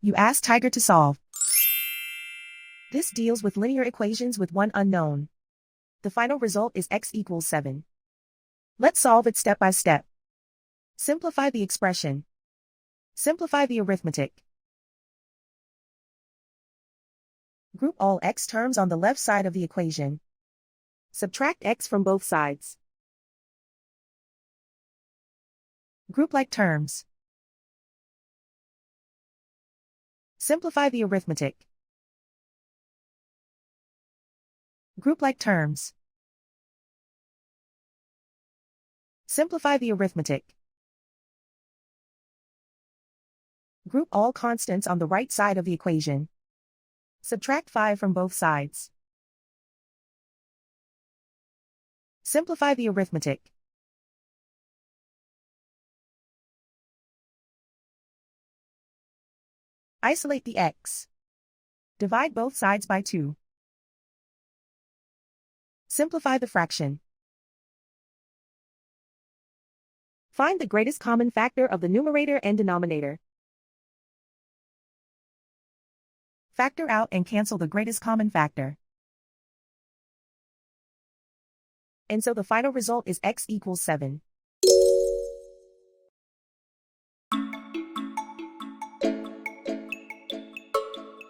You ask Tiger to solve. This deals with linear equations with one unknown. The final result is x equals 7. Let's solve it step by step. Simplify the expression. Simplify the arithmetic. Group all x terms on the left side of the equation. Subtract x from both sides. Group like terms. Simplify the arithmetic. Group like terms. Simplify the arithmetic. Group all constants on the right side of the equation. Subtract 5 from both sides. Simplify the arithmetic. Isolate the x. Divide both sides by 2. Simplify the fraction. Find the greatest common factor of the numerator and denominator. Factor out and cancel the greatest common factor. And so the final result is x equals 7.